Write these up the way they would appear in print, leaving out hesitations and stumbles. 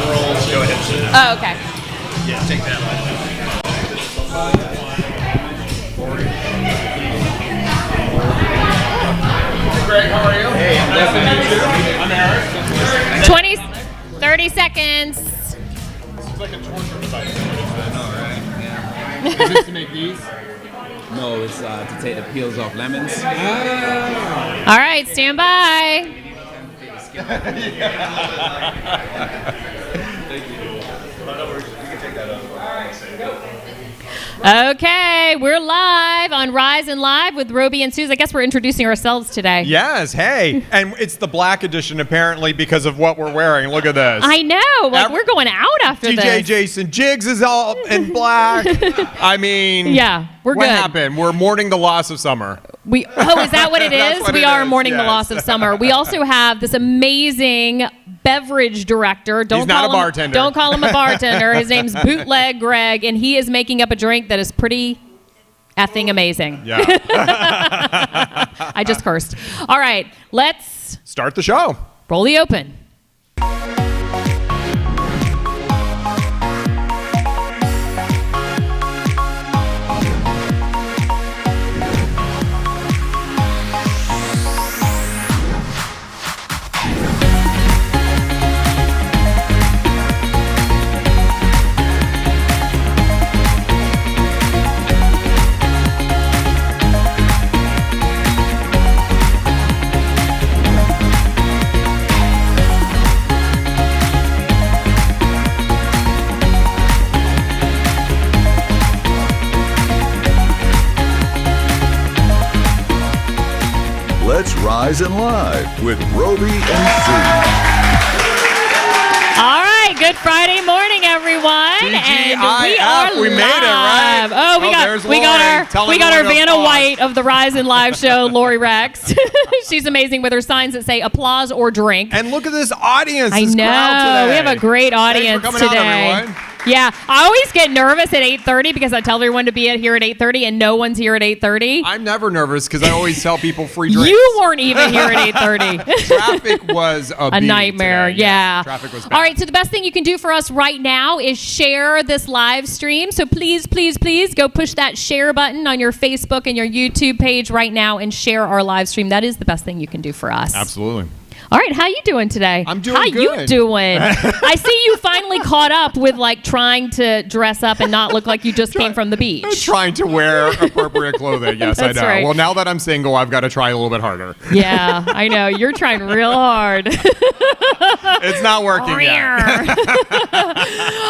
rolls. Go ahead. Oh, okay. Yeah, take that one. Greg, how are you? Hey, I'm nice to meet you. I'm Eric. 30 seconds. It's like a torture device. I know, right? Yeah. Is this to make these? No, it's to take the peels off lemons. All right, stand by. Okay, we're live on Rise and Live with Roby and Suze. I guess we're introducing ourselves today. Yes, hey. And it's the black edition apparently because of what we're wearing. Look at this. I know. Like, we're going out after this. DJ Jason Jiggs is all in black. I mean, yeah, we're what good. What happened? We're mourning the loss of summer. Is that what it is? What we are mourning the loss of summer. We also have this amazing beverage director. He's not a bartender. Don't call him a bartender. His name's Bootleg Greg, and he is making up a drink that is pretty effing amazing. Yeah. I just cursed. All right, let's start the show. Roll the open. Let's Rise and Live with Roby and Suze. All right, good Friday morning, everyone. TGIF, we made it, right? Oh, we got our Vanna White of the Rise and Live show, Lori Rex. She's amazing with her signs that say applause or drink. And look at this audience. I this know. crowd today. We have a great audience Thanks for coming today. out, everyone. Yeah, I always get nervous at 8:30 because I tell everyone to be here at 8:30 and no one's here at 8:30. I'm never nervous because I always tell people free drinks. You weren't even here at 8:30. Traffic was a nightmare. Today. Yeah. Traffic was bad. All right, so the best thing you can do for us right now is share this live stream. So please, please, please go push that share button on your Facebook and your YouTube page right now and share our live stream. That is the best thing you can do for us. Absolutely. All right, how you doing today? I'm doing good. How you good. doing? I see you finally caught up with like trying to dress up and not look like you just came from the beach. Trying to wear appropriate clothing. Yes, That's I know. right. Well, now that I'm single, I've got to try a little bit harder. Yeah, I know. You're trying real hard. It's not working yet.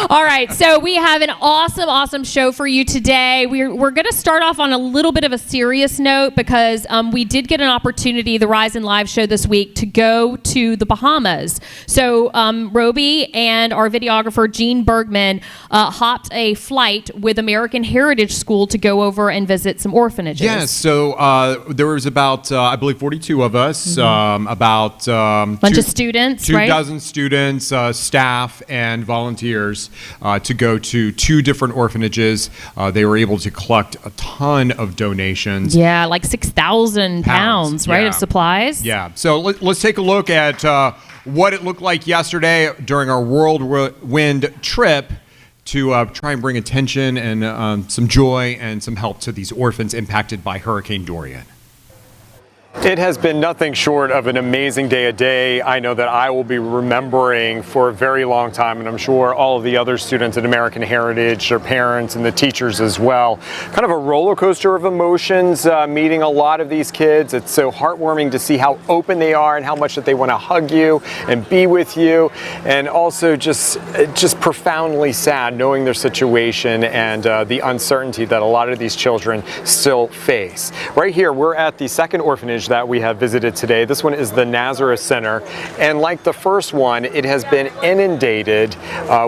All right, so we have an awesome show for you today. We're going to start off on a little bit of a serious note because we did get an opportunity, the Rise and Live show this week, to go to the Bahamas. So Roby and our videographer Gene Bergman hopped a flight with American Heritage School to go over and visit some orphanages. Yes, so there was about, I believe, 42 of us, about bunch of students, two right? dozen students, staff, and volunteers to go to 2 different orphanages. They were able to collect a ton of donations. Yeah, like 6,000 pounds, right, of supplies. Yeah, so let's take a look at what it looked like yesterday during our whirlwind trip to try and bring attention and some joy and some help to these orphans impacted by Hurricane Dorian. It has been nothing short of an amazing day, a day I know that I will be remembering for a very long time, and I'm sure all of the other students at American Heritage, their parents, and the teachers as well. Kind of a roller coaster of emotions meeting a lot of these kids. It's so heartwarming to see how open they are and how much that they want to hug you and be with you, and also just profoundly sad knowing their situation and the uncertainty that a lot of these children still face. Right here, we're at the second orphanage that we have visited today. This one is the Nazareth Center, and like the first one, it has been inundated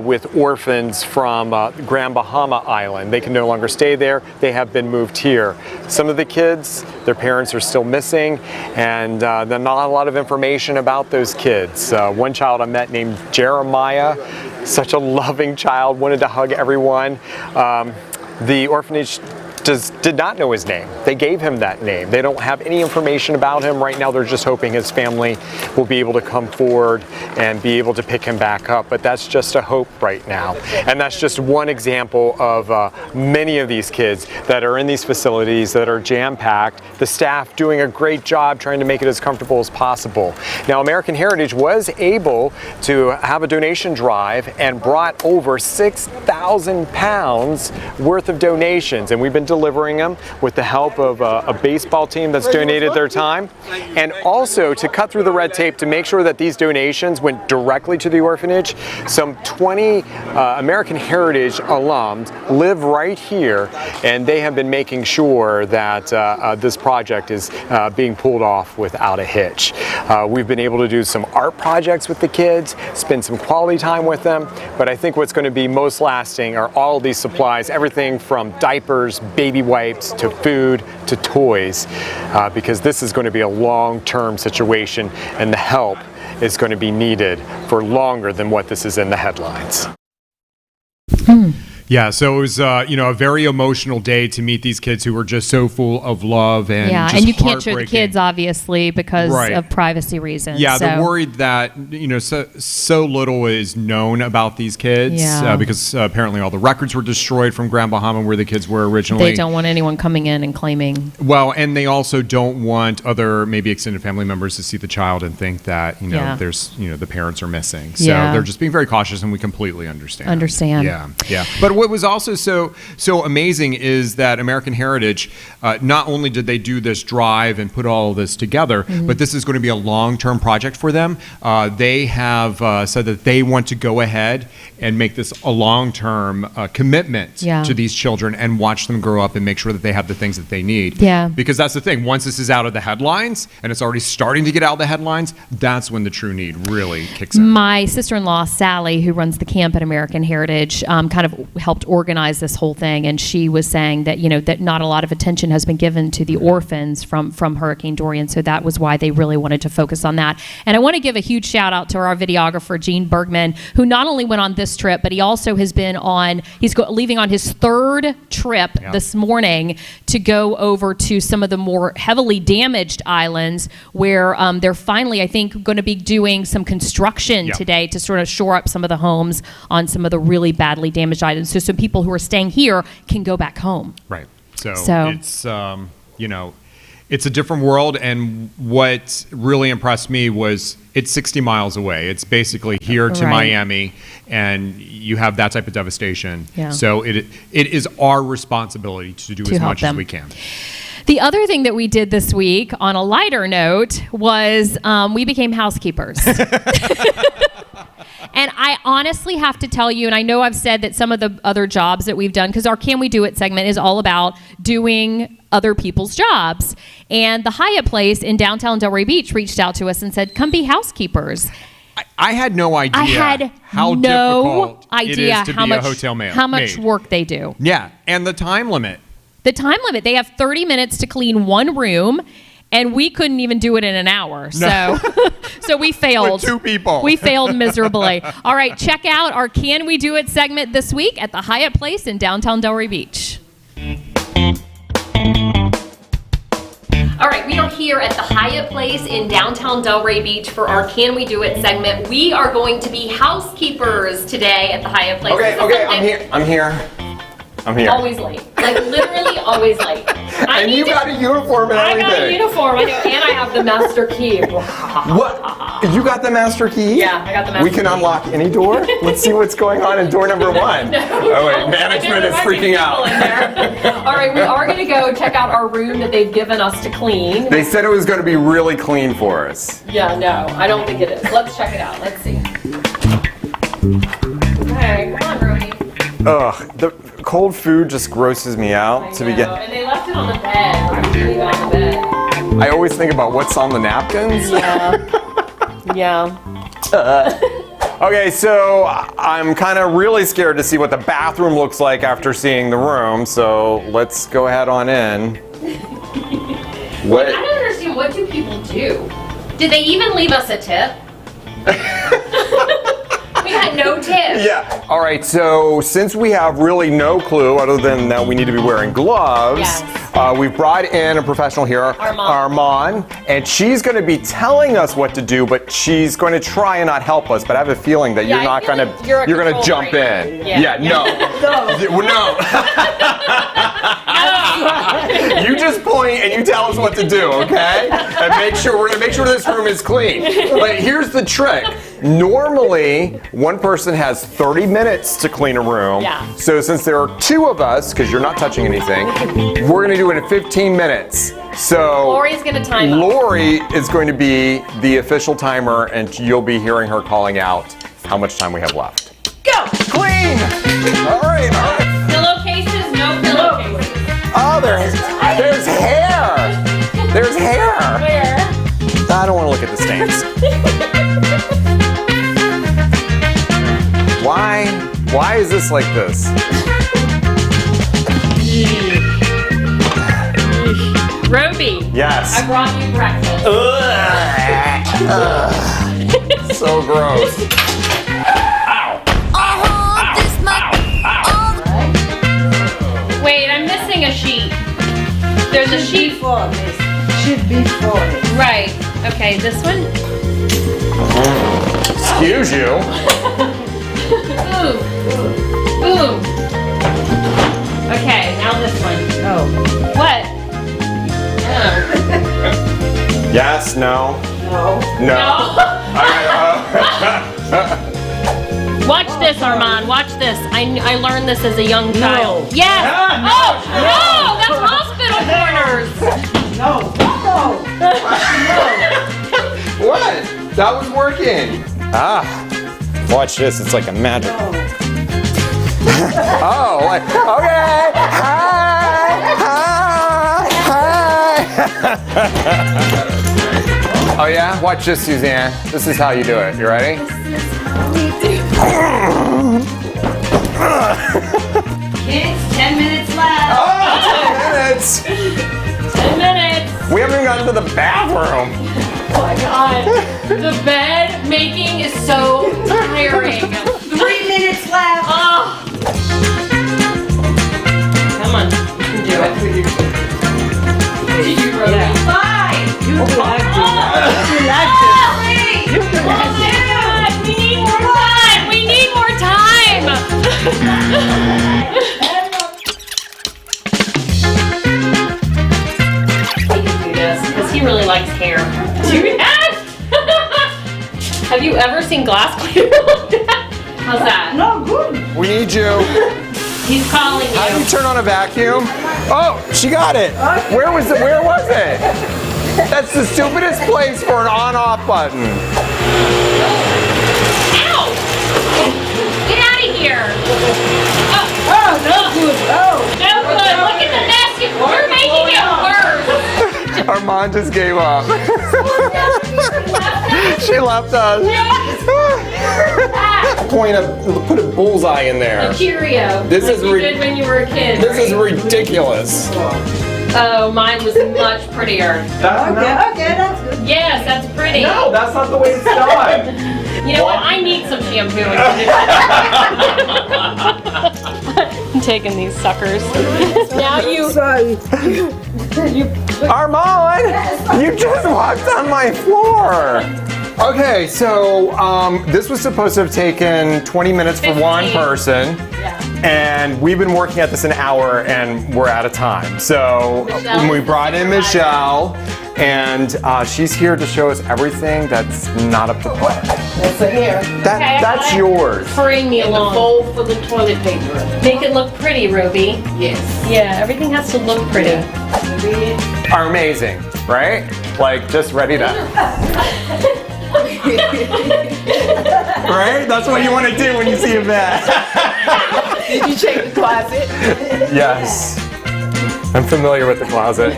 with orphans from Grand Bahama Island. They can no longer stay there. They have been moved here. Some of the kids, their parents are still missing, and there's not a lot of information about those kids. One child I met named Jeremiah, such a loving child, wanted to hug everyone. The orphanage did not know his name. They gave him that name. They don't have any information about him right now. They're just hoping his family will be able to come forward and be able to pick him back up. But that's just a hope right now. And that's just one example of many of these kids that are in these facilities that are jam-packed. The staff doing a great job trying to make it as comfortable as possible. Now, American Heritage was able to have a donation drive and brought over 6,000 pounds worth of donations. And we've been delivering them with the help of a baseball team that's donated their time, and also to cut through the red tape to make sure that these donations went directly to the orphanage. Some 20 American Heritage alums live right here, and they have been making sure that this project is being pulled off without a hitch. We've been able to do some art projects with the kids, spend some quality time with them, but I think what's going to be most lasting are all of these supplies, everything from diapers, baby wipes, to food, to toys, because this is going to be a long-term situation, and the help is going to be needed for longer than what this is in the headlines. Yeah, so it was, a very emotional day to meet these kids who were just so full of love and just and you can't show the heartbreaking. kids obviously because of privacy reasons. Yeah, so. they're worried that so little is known about these kids because apparently all the records were destroyed from Grand Bahama where the kids were originally. They don't want anyone coming in and claiming. Well, and they also don't want other maybe extended family members to see the child and think that there's the parents are missing. So they're just being very cautious, and we completely understand. Yeah. But what was also so amazing is that American Heritage, not only did they do this drive and put all of this together, but this is going to be a long-term project for them. They have said that they want to go ahead and make this a long-term commitment to these children and watch them grow up and make sure that they have the things that they need. Yeah. Because that's the thing. Once this is out of the headlines, and it's already starting to get out of the headlines, that's when the true need really kicks in. My sister-in-law, Sally, who runs the camp at American Heritage, kind of helped organize this whole thing, and she was saying that that not a lot of attention has been given to the orphans from Hurricane Dorian, so that was why they really wanted to focus on that. And I want to give a huge shout out to our videographer Gene Bergman, who not only went on this trip, but he also has been on leaving on his third trip this morning to go over to some of the more heavily damaged islands where they're finally, I think, going to be doing some construction today to sort of shore up some of the homes on some of the really badly damaged islands, so some people who are staying here can go back home. Right. So it's it's a different world, and what really impressed me was it's 60 miles away. It's basically here to Miami, and you have that type of devastation. Yeah. So it is our responsibility to do as much as we can. The other thing that we did this week, on a lighter note, was we became housekeepers. And I honestly have to tell you, and I know I've said that some of the other jobs that we've done, because our Can We Do It segment is all about doing other people's jobs. And the Hyatt Place in downtown Delray Beach reached out to us and said, come be housekeepers. I had no idea. I had how no difficult idea it is to how be much, a hotel maid. how much work they do. Yeah, and the time limit. The time limit. They have 30 minutes to clean one room, and we couldn't even do it in an hour. No. So we failed. With 2 people. We failed miserably. All right, check out our Can We Do It segment this week at the Hyatt Place in downtown Delray Beach. All right, we are here at the Hyatt Place in downtown Delray Beach for our Can We Do It segment. We are going to be housekeepers today at the Hyatt Place. Okay, I'm here. Always late. Like literally always late. And you got a uniform and everything. I got a uniform, I do, and I have the master key. What? You got the master key? Yeah, I got the master key. We can unlock any door? Let's see what's going on in door number 1. No. Oh wait, management is freaking out. All right, we are going to go check out our room that they've given us to clean. They said it was going to be really clean for us. Yeah, no, I don't think it is. Let's check it out. Let's see. Okay, come on, Roby. Ugh, the cold food just grosses me out to begin. And they left it on the bed. I was leaving it on the bed. I always think about what's on the napkins. Yeah. Okay, so I'm kind of really scared to see what the bathroom looks like after seeing the room, so let's go ahead on in. What? I don't understand, what do people do? Did they even leave us a tip? got no tips. Yeah. All right, so since we have really no clue other than that we need to be wearing gloves, Yes. we've brought in a professional here, Armand, and she's going to be telling us what to do, but she's going to try and not help us. But I have a feeling that you're not going to you're going to control jump freak. in. Yeah. No. No. You just point and you tell us what to do, okay? And we're gonna make sure this room is clean. But here's the trick. Normally, one person has 30 minutes to clean a room. Yeah. So since there are two of us, because you're not touching anything, we're gonna do it in 15 minutes. So Lori's gonna time us. Lori is going to be the official timer, and you'll be hearing her calling out how much time we have left. Go! Clean! All right. Pillowcases, no pillowcases. Oh, there's hair. There's hair. Where? I don't want to look at the stains. Why is this like this? Roby. Yes. I brought you breakfast. So gross. Wait, I'm missing a sheet. There's a sheet. For this. Should be for it. Right. Okay, this one. Excuse you. Ooh. Ooh. Okay, now this one. Oh. What? Oh. Yes. No. No. No. Watch this, Armand. Watch this. I learned this as a young child. Yes. Oh, no! That's hospital corners. No. What? That was working. Watch this. It's like a magic. Oh, like, okay. Hi. Oh yeah? Watch this, Suzanne. This is how you do it. You ready? It's 10 minutes left. Oh, 10 minutes. 10 minutes. We haven't even gotten to the bathroom. Oh my God. The bed making is so tiring. 3 minutes left. Oh. Come on. You can do it. Did you Roby? Yeah. 5. You like it. You like Oh, it. You oh my God. We need more time. We need more time. He can do this because he really likes hair. Do that? Have you ever seen glass cleaner like that? How's that? No, good. We need you. He's calling How do you you. turn on a vacuum? Oh, she got it. Where was it? That's the stupidest place for an on-off button. Ow! Get out of here! Oh, no good. Oh. No good. Look at the mess. You're making it worse. Armand just gave up. She left us. Put a bullseye in there. A Cheerio. This like is you did when you were a kid. This is right? ridiculous. Oh, mine was much prettier. Okay, that's good. Yes, that's pretty. No, that's not the way it's done. You know what? I need some shampoo. I'm taking these suckers. Now you. Sorry. Armand, you just walked on my floor. Okay, so this was supposed to have taken 20 minutes for one 15. person. Yeah. And we've been working at this an hour and we're out of time. So Michelle we brought in Michelle and she's here to show us everything that's not up to par. That's it here. That's yours. Hurrying me along. Bowl for the toilet paper. Make it look pretty, Roby. Yes. Yeah, everything has to look pretty. Are amazing, right? Like just ready to. Right? That's what you want to do when you see a bed. Did you check the closet? Yes. I'm familiar with the closet.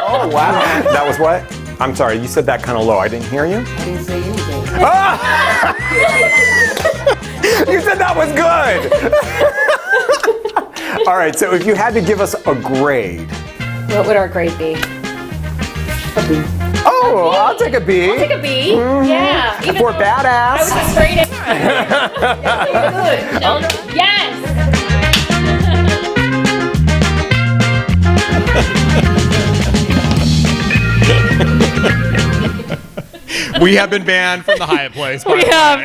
Oh, wow. That was what? I'm sorry, you said that kind of low. I didn't hear you. I didn't say anything. Ah! You said that was good. All right, so if you had to give us a grade. What would our grade be? Oh, Oh, I'll take a B. I'll take a B. Yeah. Even For though badass. I was a straight A. Good. Yes. We have been banned from the Hyatt Place. We have.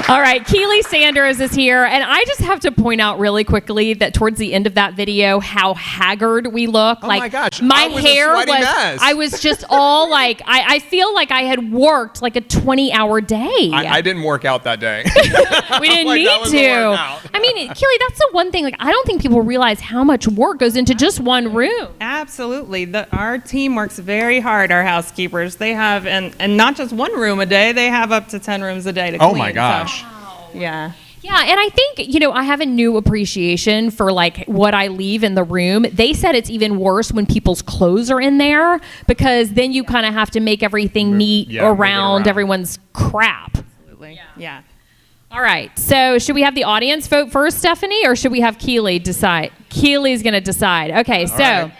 All right, Keely Sanders is here, and I just have to point out really quickly that towards the end of that video, how haggard we look. Oh like, my gosh, my I was a hair sweaty mess. I was just all like, I feel like I had worked like a 20-hour day. I didn't work out that day. We didn't Like, that need was a to. workout. I mean, Keely, that's the one thing. Like, I don't think people realize how much work goes into just one room. Absolutely. Our team works very hard, our housekeepers. They have, and not just one room a day, they have up to 10 rooms a day to clean. Oh my gosh. So, yeah. Yeah, and I think, I have a new appreciation for like what I leave in the room. They said it's even worse when people's clothes are in there because then you kind of have to make everything neat move it around. everyone's crap. Absolutely. Yeah. All right, so should we have the audience vote first, Stephanie, or should we have Keely decide? Keely's going to decide. Okay, so right.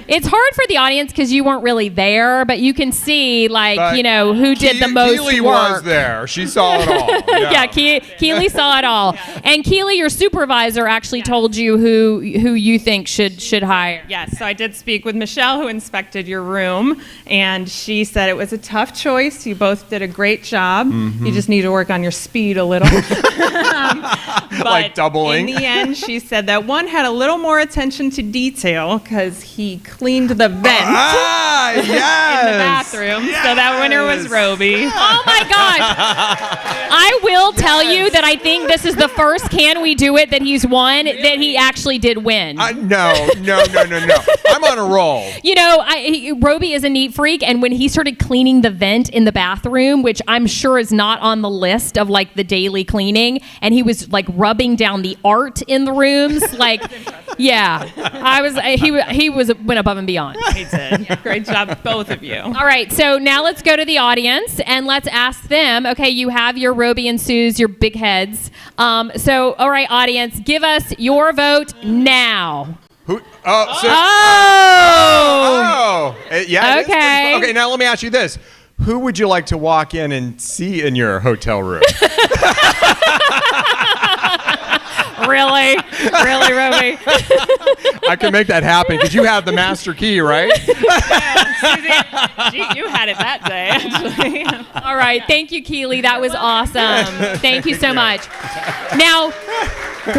it's hard for the audience because you weren't really there, but you can see, like, But who did the most Keely work. was there. She saw it all. Yeah, Keely saw it all. And Keely, your supervisor, actually told you who you think should hire. Yes, so I did speak with Michelle, who inspected your room, and she said it was a tough choice. You both did a great job. Mm-hmm. You just need to work on your speed a little. But Like doubling. In the end, she said that one had a little more attention to detail because he cleaned the vent Ah, yes. in the bathroom. So that winner was Roby. Oh my gosh. I will tell you that I think this is the first Can We Do It that he's won that he actually did win. No. I'm on a roll. Roby is a neat freak, and when he started cleaning the vent in the bathroom, which I'm sure is not on the list of like the daily cleaning, and he was like rubbing down the art in the rooms, like, yeah, he went above and beyond. He did. Great job, both of you. All right, so now let's go to the audience and let's ask them. Okay, you have your Roby and Suze, your big heads. So, all right, audience, give us your vote now. Yeah. it is Okay. pretty- okay, now let me ask you this. Who would you like to walk in and see in your hotel room? Really, Roby? I can make that happen because you have the master key, right? Suzanne, you had it that day, actually. All right, thank you, Keely. That was awesome. Thank you so much. Now,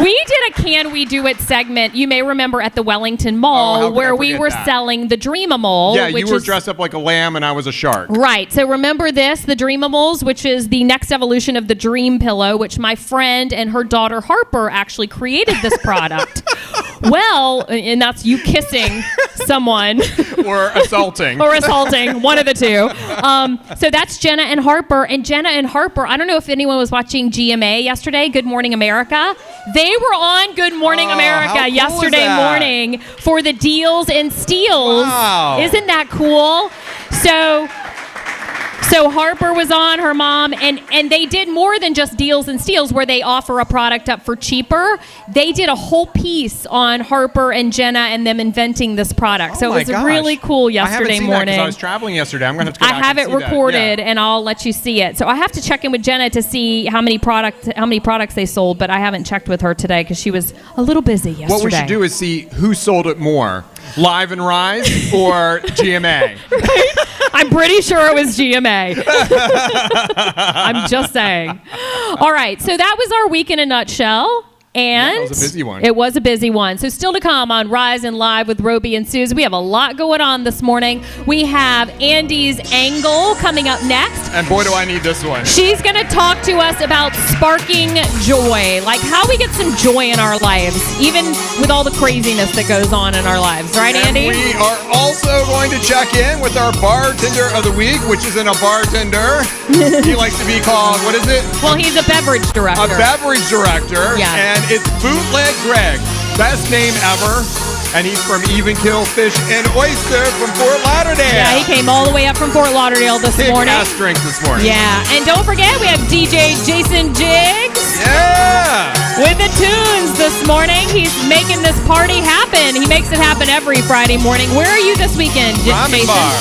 we did a Can We Do It segment, you may remember, at the Wellington how Mall, could I where we forget were that? selling the Dreamable. Yeah, which you were is, dressed up like a lamb and I was a shark. Right. So remember this, the Dreamables, which is the next evolution of the Dream Pillow, which my friend and her daughter Harper actually created this product. Well, and that's you kissing someone. Or assaulting. Or assaulting, one of the two. So that's Jenna and Harper. And Jenna and Harper, I don't know if anyone was watching GMA yesterday, Good Morning America. They were on Good Morning how America cool is yesterday that? morning for the Deals and Steals. Wow. Isn't that cool? So Harper was on, her mom, and they did more than just Deals and Steals where they offer a product up for cheaper. They did a whole piece on Harper and Jenna and them inventing this product. So Oh it my was gosh. really cool yesterday I haven't seen morning. that 'cause I was traveling yesterday. I'm going to have to go I back have and it see that. recorded, Yeah. and I'll let you see it. So I have to check in with Jenna to see how many products they sold, but I haven't checked with her today because she was a little busy yesterday. What we should do is see who sold it more, Live and Rise or GMA. I'm pretty sure it was GMA. I'm just saying. All right, so that was our week in a nutshell. And that was a busy one. It was a busy one. So still to come on Rise and Live with Roby and Suze. We have a lot going on this morning. We have Andy's Angle coming up next. And boy, do I need this one. She's going to talk to us about sparking joy, like how we get some joy in our lives, even with all the craziness that goes on in our lives. Right, And Andy? we are also going to check in with our Bartender of the Week, which isn't a bartender. He likes to be called, what is it? Well, he's a beverage director. A beverage director. Yeah. And it's Bootleg Greg. Best name ever. And he's from Even Kill Fish and Oyster from Fort Lauderdale. Yeah, he came all the way up from Fort Lauderdale this Big morning. ass drink this morning. Yeah, and don't forget, we have DJ Jason Jiggs. Yeah! With the tunes this morning, he's making this party happen. He makes it happen every Friday morning. Where are you this weekend, Ramen Jason? bar.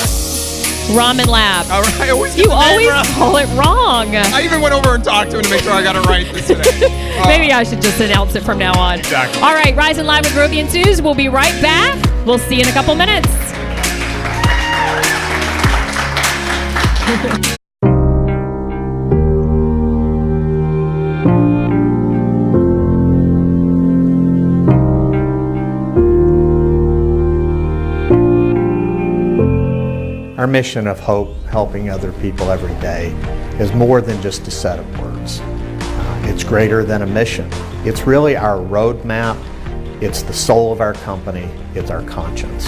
Ramen Lab. All right, I always get You the name always wrong. call it wrong. I even went over and talked to him to make sure I got it right this today. Maybe I should just announce it from now on. Exactly. All right, Rise and Live with Roby and Suze. We'll be right back. We'll see you in a couple minutes. Our mission of hope, helping other people every day, is more than just a set of words. It's greater than a mission. It's really our roadmap. It's the soul of our company. It's our conscience.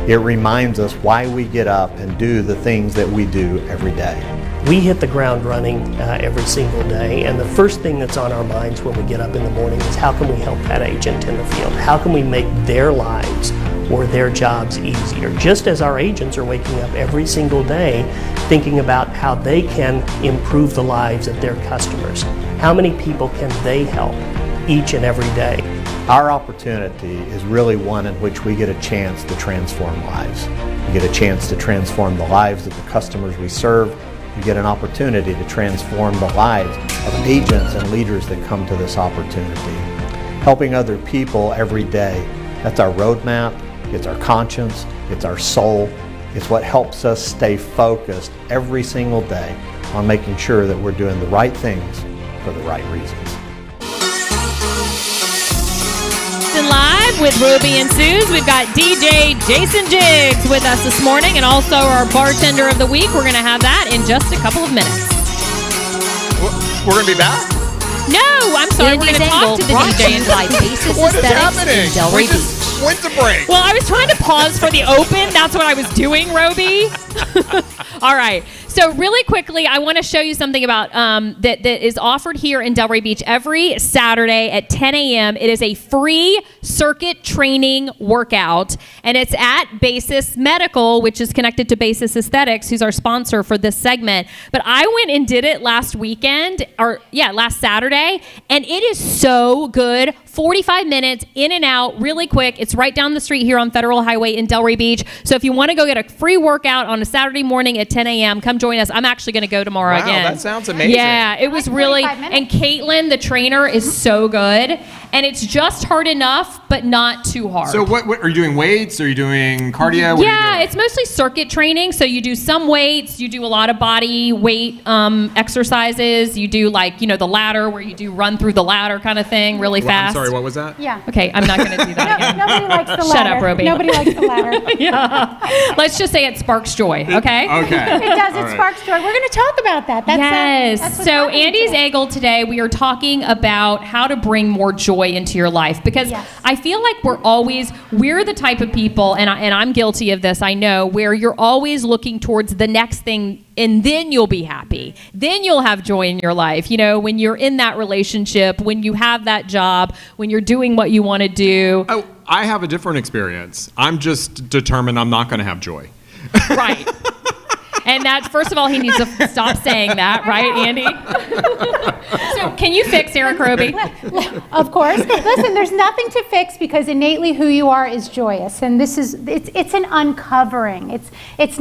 It reminds us why we get up and do the things that we do every day. We hit the ground running every single day, and the first thing that's on our minds when we get up in the morning is how can we help that agent in the field? How can we make their lives or their jobs easier? Just as our agents are waking up every single day thinking about how they can improve the lives of their customers. How many people can they help each and every day? Our opportunity is really one in which we get a chance to transform lives. We get a chance to transform the lives of the customers we serve. We get an opportunity to transform the lives of agents and leaders that come to this opportunity. Helping other people every day, that's our roadmap, it's our conscience, it's our soul. It's what helps us stay focused every single day on making sure that we're doing the right things for the right reasons. Live with Roby and Suze. We've got DJ Jason Jiggs with us this morning, and also our bartender of the week. We're going to have that in just a couple of minutes. We're going to be back? No, I'm sorry. We're going to talk to the DJ and Live Basis What is Aesthetics happening? in Delray We Beach. just went to break. Well, I was trying to pause for the open. That's what I was doing, Roby. All right. So really quickly, I want to show you something about that is offered here in Delray Beach every Saturday at 10 a.m. It is a free circuit training workout, and it's at Basis Medical, which is connected to Basis Aesthetics, who's our sponsor for this segment. But I went and did it last Saturday, and it is so good. 45 minutes, in and out, really quick. It's right down the street here on Federal Highway in Delray Beach. So if you want to go get a free workout on a Saturday morning at 10 a.m., come join us. I'm actually going to go tomorrow again. Wow, that sounds amazing. Yeah, it was really, and Caitlin, the trainer, is so good. And it's just hard enough, but not too hard. So what are you doing, weights? Are you doing cardio? What are you Yeah, doing? it's mostly circuit training. So you do some weights, you do a lot of body weight exercises. You do the ladder where you do run through the ladder kind of thing really fast. I'm sorry, what was that? Yeah. Okay, I'm not going to do that again. Nobody likes the ladder. Shut up, Roby. Nobody likes the ladder. Yeah. Let's just say it sparks joy, okay? Okay. It does. All It right. sparks joy. We're going to talk about that. That's, Yes. that's what's So happening Andy's today. Angle today, we are talking about how to bring more joy into your life, because Yes. I feel like we're the type of people, and I'm guilty of this, I know, where you're always looking towards the next thing, and then you'll be happy. Then you'll have joy in your life. When you're in that relationship, when you have that job, when you're doing what you want to do. Oh, I have a different experience. I'm just determined I'm not going to have joy. Right. And that, first of all, he needs to stop saying that, right, Andy? So can you fix Eric Roby? Of course. Listen, there's nothing to fix because innately who you are is joyous. And it's an uncovering. It's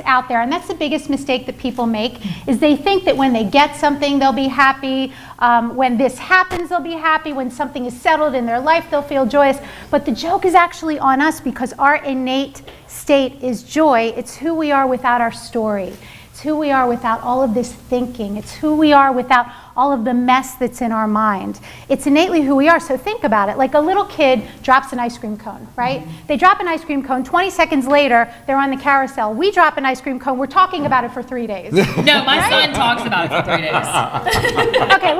out there. And that's the biggest mistake that people make is they think that when they get something, they'll be happy. When this happens, they'll be happy. When something is settled in their life, they'll feel joyous. But the joke is actually on us because our innate state is joy. It's who we are without our story. It's who we are without all of this thinking. It's who we are without all of the mess that's in our mind. It's innately who we are. So think about it. Like a little kid drops an ice cream cone, right? They drop an ice cream cone. 20 seconds later, they're on the carousel. We drop an ice cream cone. We're talking about it for 3 days. No, my son talks about it for 3 days. Okay,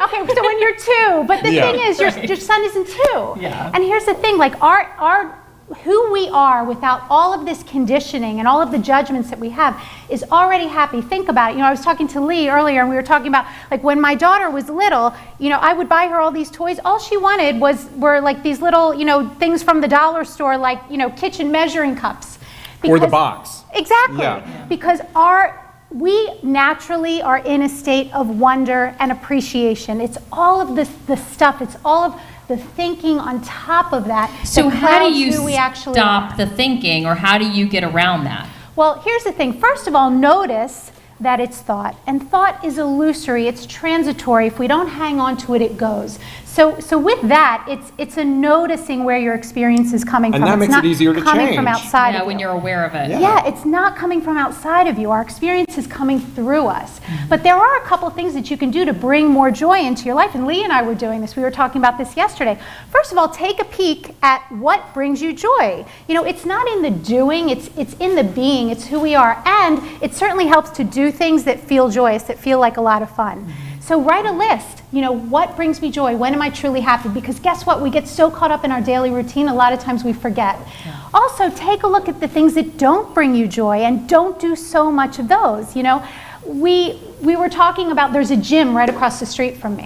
okay, so when you're 2, but the thing is, your son isn't 2. Yeah. And here's the thing, like our who we are without all of this conditioning and all of the judgments that we have is already happy. Think about it. I was talking to Lee earlier and we were talking about like when my daughter was little, I would buy her all these toys. All she wanted were like these little, things from the dollar store, like, kitchen measuring cups. Or the box. Exactly. Yeah. Because our we naturally are in a state of wonder and appreciation. It's all of the stuff, it's all of the thinking on top of that. So how do you who we actually stop are. the thinking, or how do you get around that? Well, here's the thing. First of all, notice that it's thought. And thought is illusory, it's transitory. If we don't hang on to it, it goes. So with that, it's a noticing where your experience is coming from. And that It's makes not it easier to coming change. from outside Yeah, of when you. you're aware of it. Yeah, it's not coming from outside of you. Our experience is coming through us. But there are a couple things that you can do to bring more joy into your life. And Lee and I were doing this. We were talking about this yesterday. First of all, take a peek at what brings you joy. You know, it's not in the doing, it's in the being. It's who we are. And it certainly helps to do things that feel joyous, that feel like a lot of fun. So write a list. You know, what brings me joy? When am I truly happy? Because guess what? We get so caught up in our daily routine, a lot of times we forget. Also, take a look at the things that don't bring you joy and don't do so much of those. You know, we were talking about, there's a gym right across the street from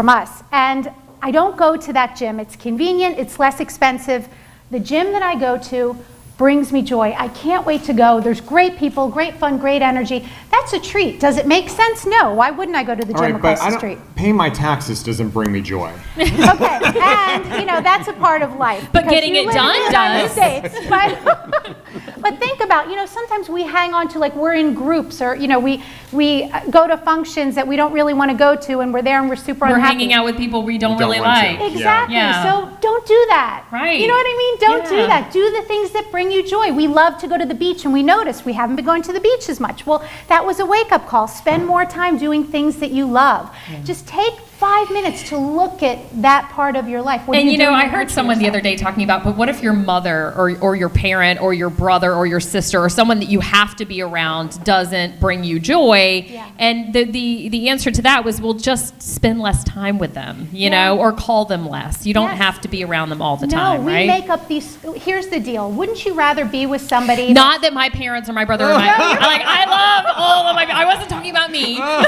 us. And I don't go to that gym. It's convenient, it's less expensive. The gym that I go to brings me joy. I can't wait to go. There's great people, great fun, great energy. That's a treat. Does it make sense? No. Why wouldn't I go to the gym across the street? Paying my taxes doesn't bring me joy. Okay, and you know, that's a part of life. But because getting you it live done in the United does. States, but think about, you know, sometimes we hang on to, like, we're in groups, or, you know, we go to functions that we don't really want to go to, and we're there and we're super We're unhappy. hanging out with people we don't really want to. like. Exactly. Yeah. So don't do that. Right. You know what I mean? Don't do Yeah. that. Do the things that bring you joy. We love to go to the beach, and we notice we haven't been going to the beach as much. Well, that was a wake-up call. Spend more time doing things that you love. Just take 5 minutes to look at that part of your life. What are And you know, doing I to heard nurture someone the yourself? other day talking about, but what if your mother or your parent or your brother or your sister or someone that you have to be around doesn't bring you joy? Yeah. And the answer to that was, well, just spend less time with them, you know, or call them less. You don't Yes. have to be around them all the time, No, we right? make up these. Here's the deal. Wouldn't you rather be with somebody? Not that my parents or my brother or my I love all of my. I wasn't talking about me. No,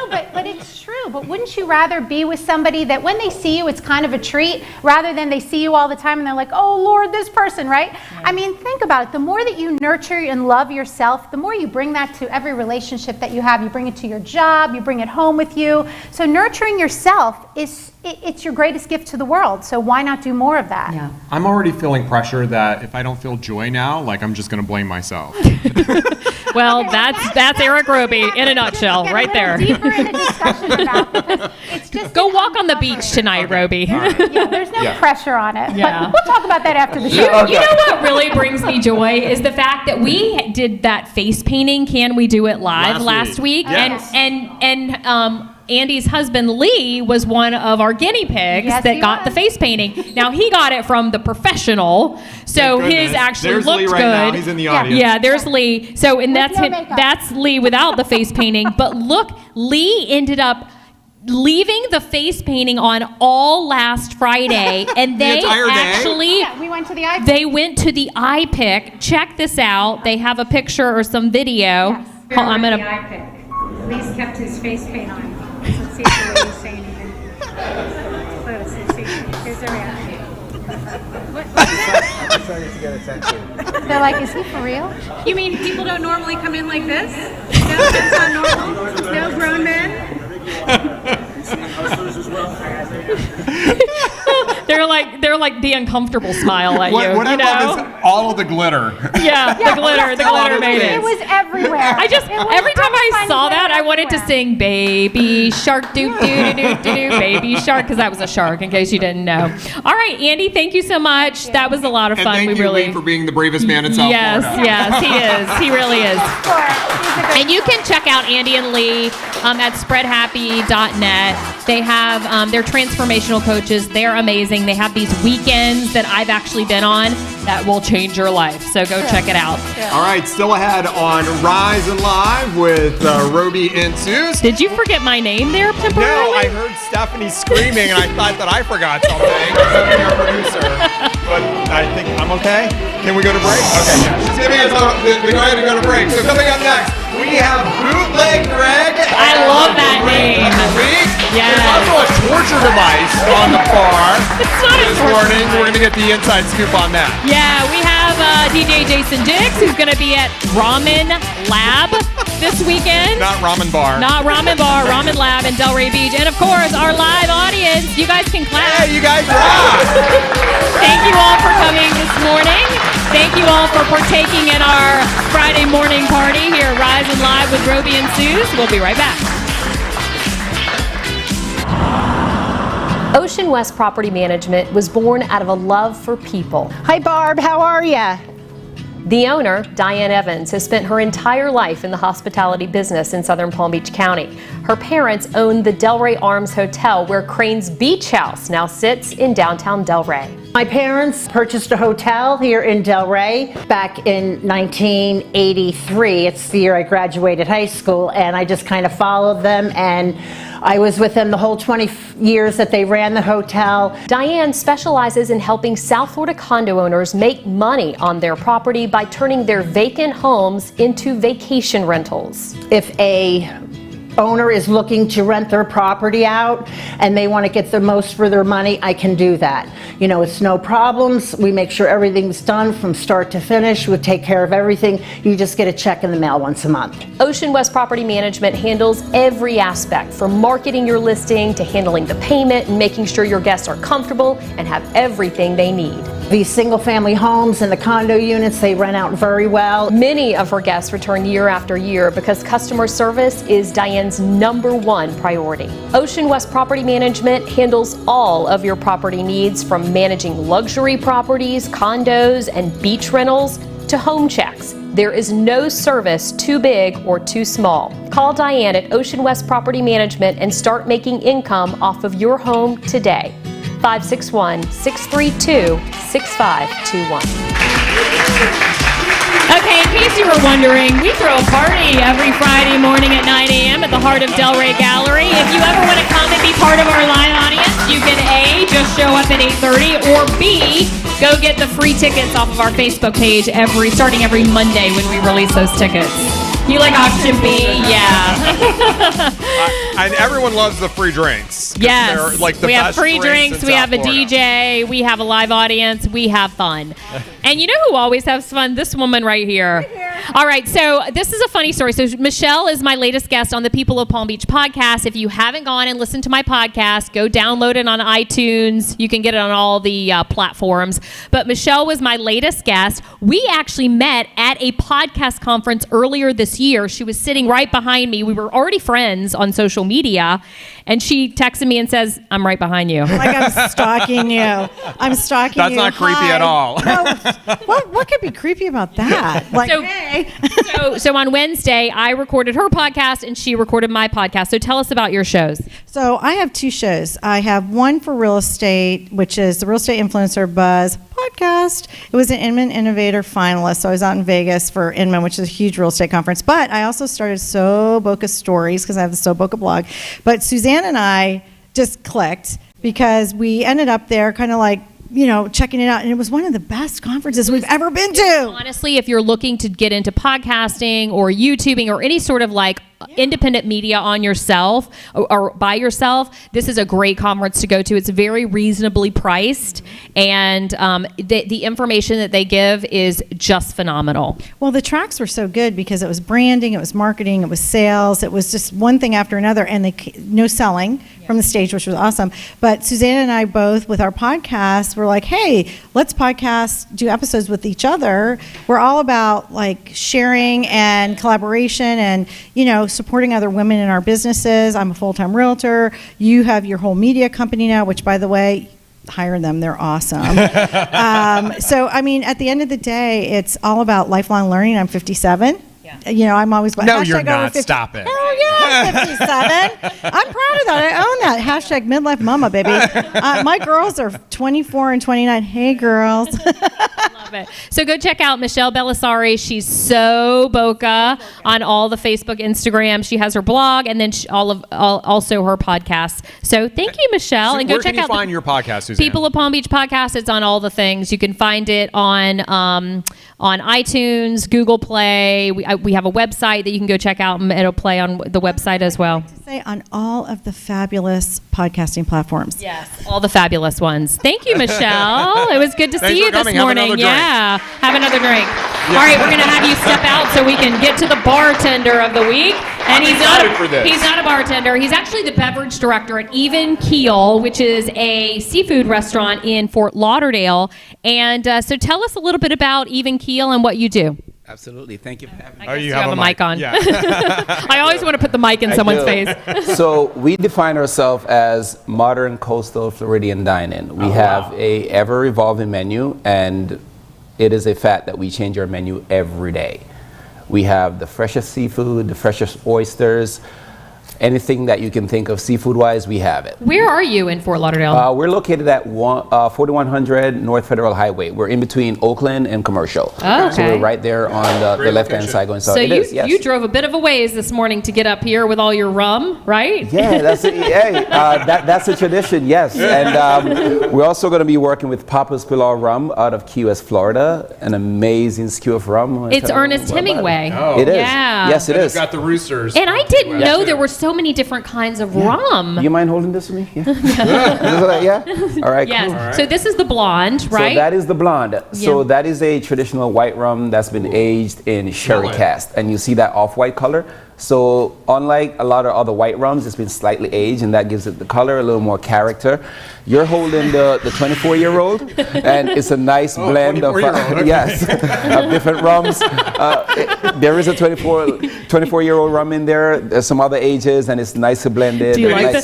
but it's true. But wouldn't you rather be with somebody that when they see you, it's kind of a treat, rather than they see you all the time and they're like, oh, Lord, this person, right? Yeah. I mean, think about it. The more that you nurture and love yourself, the more you bring that to every relationship that you have. You bring it to your job, you bring it home with you. So nurturing yourself it's your greatest gift to the world. So why not do more of that? Yeah. I'm already feeling pressure that if I don't feel joy now, like, I'm just going to blame myself. Well, that's Eric Roby in a nutshell, right there. Deeper in a discussion about, because it's just Go walk on the beach tonight, Roby. Yeah, there's no pressure on it. Yeah. But we'll talk about that after the show. You know what really brings me joy is the fact that we did that face painting. Can we do it live last week? Yes. And Andy's husband Lee was one of our guinea pigs Yes, that he got was. the face painting. Now he got it from the professional, so Thank his goodness. actually There's looked Lee right good. now. He's in the audience. Yeah, there's Lee. So and that's no him. makeup. That's Lee without the face painting. But look, Lee ended up leaving the face painting on all last Friday, and they entire day? actually Yeah, we went to the iPad. they went to the iPic. Check this out. They have a picture or some video. Yes. I'm gonna. iPic. Lee's kept his face paint on. Let's see if the ladies say anything. Let's see. Here's the reaction. I'm trying to get attention. They're like, is he for real? You mean people don't normally come in like this? No, that's not normal. No grown men. They're like the uncomfortable smile at you. What I you know? love is all of the glitter. Yeah, the glitter made it. It was everywhere. I just It was every time I fun saw glitter that, I wanted to everywhere. sing "Baby Shark, doo doo doo doo doo, Baby Shark," because that was a shark. In case you didn't know. All right, Andy, thank you so much. That was a lot of And fun. thank We you, really Lee, for being the bravest man in South yes, Florida. yes, he is. He really is. He's a good And you can check out Andy and Lee at spreadhappy.net. They have they're transformational coaches. They're amazing. They have these weekends that I've actually been on that will change your life. So go check it out. All right, still ahead on Rise and Live with Roby and Suze. Did you forget my name there No, temporarily? I heard Stephanie screaming, and I thought that I forgot something. Stephanie, our producer. But I think I'm okay. Can we go to break? Okay, yeah. She's giving us the go ahead and go to break. So coming up next, we have Bootleg Greg. I love that name. Yes. There's also a torture device on the bar It's not a this torture morning. device. We're going to get the inside scoop on that. Yeah, we have DJ Jason Diggs, who's going to be at Ramen Lab this weekend. Not Ramen Bar. Not Ramen Bar, Ramen Lab in Delray Beach. And of course, our live audience. You guys can clap. Yeah, you guys rock. Thank you all for coming this morning. Thank you all for partaking in our Friday morning party here at Rise and Live with Roby and Suze. We'll be right back. Ocean West Property Management was born out of a love for people. Hi, Barb. How are ya? The owner, Diane Evans, has spent her entire life in the hospitality business in southern Palm Beach County. Her parents owned the Delray Arms Hotel, where Crane's Beach House now sits in downtown Delray. My parents purchased a hotel here in Delray back in 1983. It's the year I graduated high school, and I just kind of followed them, and I was with them the whole 20 years that they ran the hotel. Diane specializes in helping South Florida condo owners make money on their property by turning their vacant homes into vacation rentals. If a owner is looking to rent their property out and they want to get the most for their money, I can do that. You know, it's no problems. We make sure everything's done from start to finish. We take care of everything. You just get a check in the mail once a month. Ocean West Property Management handles every aspect, from marketing your listing to handling the payment and making sure your guests are comfortable and have everything they need. These single-family homes and the condo units, they rent out very well. Many of her guests return year after year because customer service is Diane's #1 priority. Ocean West Property Management handles all of your property needs, from managing luxury properties, condos, and beach rentals to home checks. There is no service too big or too small. Call Diane at Ocean West Property Management and start making income off of your home today. 561-632-6521. Okay, in case you were wondering, we throw a party every Friday morning at 9 a.m. at the Heart of Delray Gallery. If you ever want to come and be part of our live audience, you can A, just show up at 8:30, or B, go get the free tickets off of our Facebook page starting every Monday when we release those tickets. You like option B? Yeah. And everyone loves the free drinks. Yes. They're like the we have best free drinks. in We South have a Florida. DJ. We have a live audience. We have fun. And you know who always has fun? This woman right here. All right. So this is a funny story. So Michelle is my latest guest on the People of Palm Beach podcast. If you haven't gone and listened to my podcast, go download it on iTunes. You can get it on all the platforms. But Michelle was my latest guest. We actually met at a podcast conference earlier this year. She was sitting right behind me. We were already friends on social media. And she texted me and says, "I'm right behind you." Like I'm stalking you. I'm stalking you. That's not creepy at all. No, what could be creepy about that? Like, hey. So on Wednesday, I recorded her podcast and she recorded my podcast. So tell us about your shows. So I have 2 shows. I have one for real estate, which is the Real Estate Influencer Buzz podcast. It was an Inman Innovator finalist. So I was out in Vegas for Inman, which is a huge real estate conference. But I also started So Boca Stories because I have the So Boca blog. But Suzanne and I just clicked because we ended up there kind of like, you know, checking it out. And it was one of the best conferences we've ever been to. Honestly, if you're looking to get into podcasting or YouTubing or any sort of like independent media on yourself or by yourself, this is a great conference to go to. It's very reasonably priced, and the information that they give is just phenomenal. Well, the tracks were so good because it was branding, it was marketing, it was sales, it was just one thing after another, and no selling from the stage, which was awesome. But Suzanne and I both, with our podcast, were like, hey, let's podcast, do episodes with each other. We're all about like sharing and collaboration and, you know, supporting other women in our businesses. I'm a full-time realtor. You have your whole media company now, which, by the way, hire them. They're awesome. So, I mean, at the end of the day, it's all about lifelong learning. I'm 57. Yeah. You know, I'm always no, you're not. Stop it. Hell yeah, I'm 57. I'm proud of that. I own that. Hashtag midlife mama, baby. My girls are 24 and 29. Hey, girls. Love it. So go check out Michelle Belisari. She's So Boca on all the Facebook, Instagram. She has her blog and then also her podcast. So thank you, Michelle. So and go where check can you out find your podcast, Suzanne? People of Palm Beach podcast. It's on all the things. You can find it on iTunes, Google Play. we have a website that you can go check out, and it'll play on the website as well. Say on all of the fabulous podcasting platforms. Yes, all the fabulous ones. Thank you, Michelle. It was good to see you this morning. Yeah, have another drink. All right, we're going to have you step out so we can get to the bartender of the week. And he's not a bartender. He's actually the beverage director at Even Keel, which is a seafood restaurant in Fort Lauderdale. And so tell us a little bit about Even Keel and what you do. Absolutely. Thank you for having me. I guess you have a mic on. Yeah. I always want to put the mic in someone's face. So we define ourselves as modern coastal Floridian dining. We have a ever-evolving menu, and it is a fact that we change our menu every day. We have the freshest seafood, the freshest oysters, anything that you can think of seafood-wise, we have it. Where are you in Fort Lauderdale? We're located at 4100 North Federal Highway. We're in between Oakland and Commercial. Oh, okay. So we're right there on the left-hand side going south. So yes. you drove a bit of a ways this morning to get up here with all your rum, right? Yeah, that's a tradition, yes. And we're also going to be working with Papa's Pilar Rum out of Key West, Florida. An amazing SKU of rum. It's Ernest Hemingway. Oh. It is. Yeah. Yes, it is. It's got the roosters. And I didn't know there were so many different kinds of rum. You mind holding this for me? Yeah. Yeah? All right, yes. cool. All right. So this is the blonde, right? So that is the blonde. So that is a traditional white rum that's been aged in sherry cask. And you see that off-white color. So unlike a lot of other white rums, it's been slightly aged, and that gives it the color, a little more character. You're holding the 24-year-old, and it's a nice blend of yes, of different rums. There is a 24-year-old rum in there. There's some other ages, and it's nicely blended. Do you like the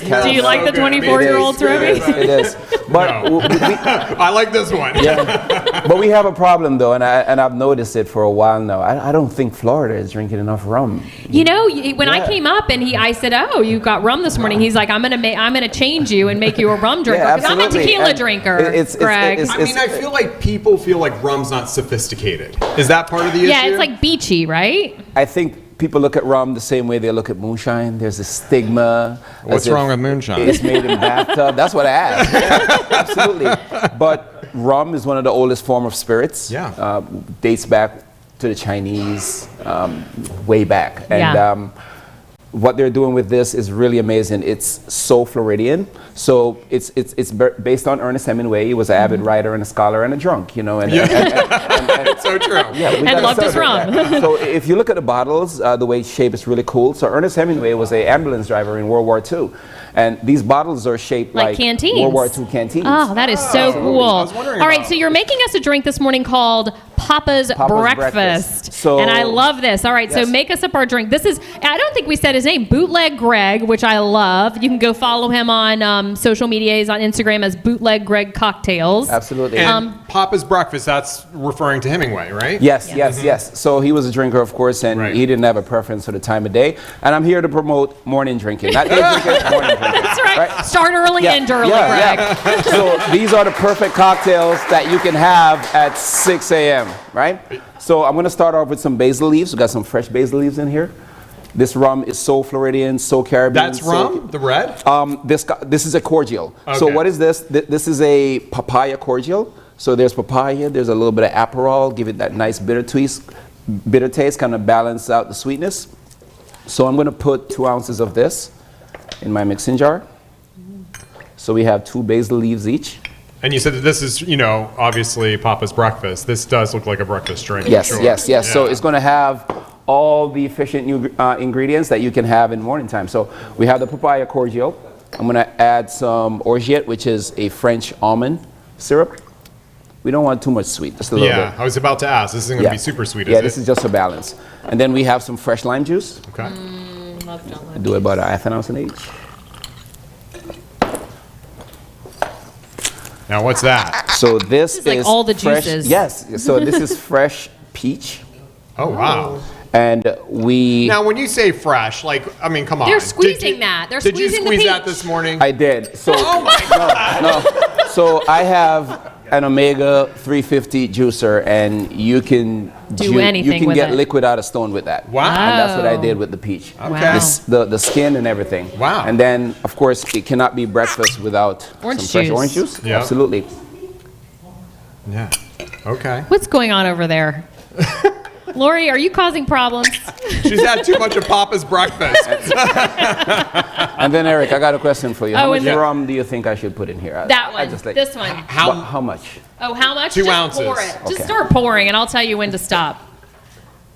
24-year-olds, Roby? It is. But I like this one. Yeah. But we have a problem though, and I've noticed it for a while now. I don't think Florida is drinking enough rum. You know, when I came up and I said, "Oh, you got rum this morning," he's like, "I'm gonna change you and make you a rum drinker because I'm a tequila drinker." Greg. I feel like people feel like rum's not sophisticated. Is that part of the issue? Yeah, it's like beachy, right? I think people look at rum the same way they look at moonshine. There's a stigma. What's wrong with moonshine? It's made in bathtub. That's what I asked. Yeah, absolutely. But rum is one of the oldest form of spirits. Yeah. Dates back to the Chinese, way back. And what they're doing with this is really amazing. It's so Floridian. So it's based on Ernest Hemingway. He was an avid writer and a scholar and a drunk, you know. And it's so true. Yeah, and loved his rum. So if you look at the bottles, the way it's shaped is really cool. So Ernest Hemingway was an ambulance driver in World War II. And these bottles are shaped like canteens. World War II canteens. Oh, that is so cool. All right, so you're making us a drink this morning called Papa's Breakfast. So, and I love this. All right, so make us up our drink. This is, I don't think we said his name, Bootleg Greg, which I love. You can go follow him on social media. He's on Instagram as Bootleg Greg Cocktails. Absolutely. And Papa's Breakfast, that's referring to Hemingway, right? Yes. So he was a drinker, of course, and he didn't have a preference for the time of day. And I'm here to promote morning drinking. Not day drinking, morning drinking. That's right. Start early, end early, Greg. Yeah. So these are the perfect cocktails that you can have at 6 a.m., right? So I'm going to start off with some basil leaves. We got some fresh basil leaves in here. This rum is so Floridian, so Caribbean. That's rum? The red? This is a cordial. Okay. So what is this? This is a papaya cordial. So there's papaya, there's a little bit of Aperol, give it that nice bitter taste, kind of balance out the sweetness. So I'm going to put 2 ounces of this in my mixing jar. So we have 2 basil leaves each. And you said that this is, obviously Papa's Breakfast. This does look like a breakfast drink. Yes, sure. yes. Yeah. So it's going to have all the efficient ingredients that you can have in morning time. So we have the papaya cordial. I'm going to add some orgeat, which is a French almond syrup. We don't want too much sweet, just a little bit. Yeah, I was about to ask. This isn't going to be super sweet, is it? Yeah, this is just for balance. And then we have some fresh lime juice. Okay. Do about a half an ounce in each. Now, what's that? So this is like all the fresh, juices. Yes. So this is fresh peach. Oh, wow. And Now, when you say fresh, come on. They're squeezing that. They're Did you squeezing squeeze the that peach. this morning? I did. So, oh, my God. No. So I have an Omega 350 juicer, and you can do anything. You can with get it. liquid out of stone with that. Wow. And that's what I did with the peach. Okay. The skin and everything. Wow. And then, of course, it cannot be breakfast without some fresh orange juice. Yeah. Absolutely. Yeah. Okay. What's going on over there? Lori, are you causing problems? She's had too much of Papa's breakfast. And then, Eric, I got a question for you. Oh, How much and the- rum do you think I should put in here? That one. This one. How much? Oh, how much? 2 Just ounces. pour it. Just Okay. start pouring, and I'll tell you when to stop.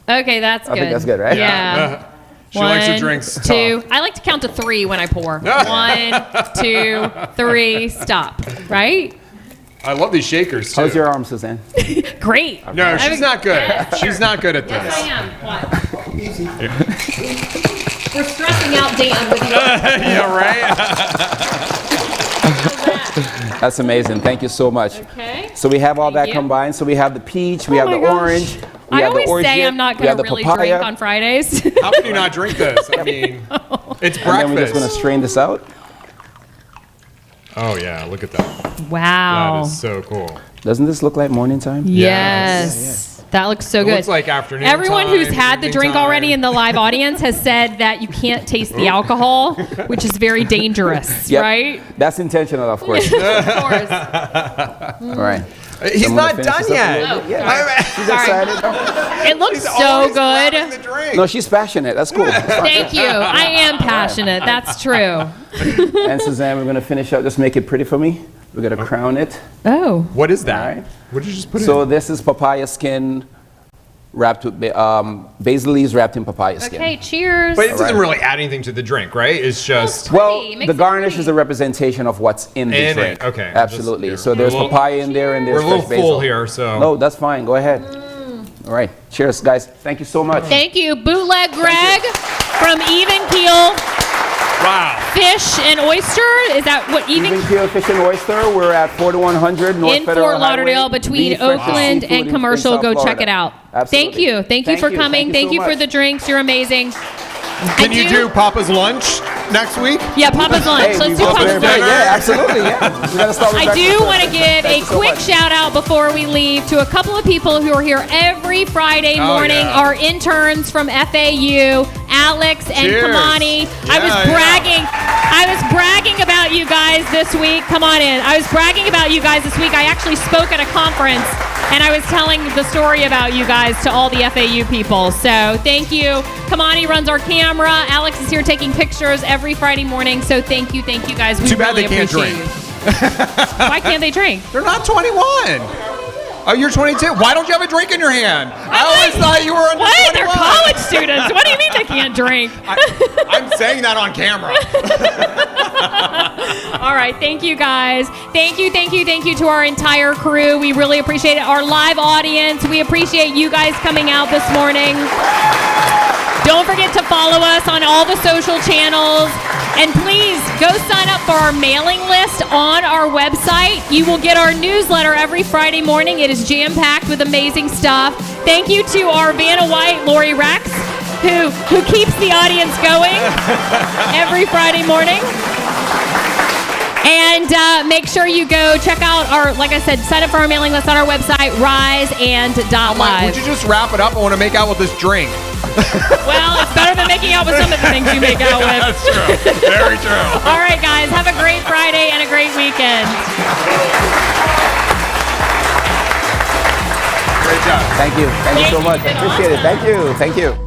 Okay, that's I good. think that's good, right? Yeah. She likes her One, drinks 2. I like to count to 3 when I pour. 1, 2, 3, stop. Right? I love these shakers too. How's your arm, Suzanne? Great. No, she's not good. She's not good at Yes, this. I am. What? We're stressing out Dan with you. Yeah, right. That's amazing. Thank you so much. Okay. So we have all that you. combined. So we have the peach, we Oh have my the gosh. orange, we I have the always orgeat, say I'm not we going have to the really papaya. drink on Fridays. How can you not drink this? I mean, it's And then we're just going to breakfast. strain this out. Oh yeah, look at that. Wow. That is so cool. Doesn't this look like morning time? Yes. That looks so It good. looks like afternoon Everyone time, who's had the evening drink time. already in the live audience has said that you can't taste the alcohol, which is very dangerous, Yep. right? That's intentional, of course. Of course. All right. He's So I'm gonna not finish done this up a yet. little bit. Yeah. sorry. She's Sorry. excited. It looks She's so always good. grabbing the drink. No, she's passionate. That's cool. Thank you. I am passionate. That's true. And Suzanne, we're going to finish up. Just make it pretty for me. We're going to crown it. Oh. What is that? All right. What did you just put So in? this is papaya skin wrapped with basil leaves wrapped in papaya skin. Okay, cheers. But it doesn't Alright. really add anything to the drink, right? It's just. Well, Pretty. Makes the it garnish pretty. is a representation of what's in the In it, drink. okay. Absolutely. Just- So there's we're a little- papaya in there and there's We're a little fresh basil. full here, so. No, that's fine. Go ahead. All right. Cheers, guys. Thank you so much. Thank you. Bootleg Greg from Even Keel Wow. Fish and Oyster. Is that what Even Keel Fish and Oyster. We're at 4100 North in Federal Fort Lauderdale Highway, between the freshest Oakland seafood and in Commercial. South Go check Florida. it out. Absolutely. Thank you. Thank you for coming. Thank you so for much. the drinks. You're amazing. Can you do Papa's lunch next week? Yeah, Papa's lunch. Hey, Let's we do will Papa's very, very- lunch. Yeah, absolutely. Yeah. We gotta start with I breakfast do first. want to give a Thank you so quick much. shout out before we leave to a couple of people who are here every Friday Oh, morning. yeah. Our interns from FAU, Alex and Cheers. Kamani. I was Yeah, yeah. bragging. I was bragging about you guys this week. Come on in. I was bragging about you guys this week. I actually spoke at a conference and I was telling the story about you guys to all the FAU people. So thank you. Kamani runs our camera. Alex is here taking pictures every Friday morning. So thank you guys. We Too bad really they can't appreciate drink. you. Why can't they drink? They're not 21. Oh, you're 22. Why don't you have a drink in your hand? I always thought you were under What? 21. They're college students. What do you mean they can't drink? I'm saying that on camera. All right. Thank you, guys. Thank you to our entire crew. We really appreciate it. Our live audience, we appreciate you guys coming out this morning. Don't forget to follow us on all the social channels. And please go sign up for our mailing list on our website. You will get our newsletter every Friday morning. It is jam-packed with amazing stuff. Thank you to our Vanna White, Lori Rex, who keeps the audience going every Friday morning. And make sure you go check out our, like I said, sign up for our mailing list on our website, RISE+Live. Would you just wrap it up? I want to make out with this drink. Well, it's better than making out with some of the things you make out with. That's true. Very true. All right, guys, have a great Friday and a great weekend. Great job. Thank you. Thank you so much. I appreciate it. Thank you. Thank you.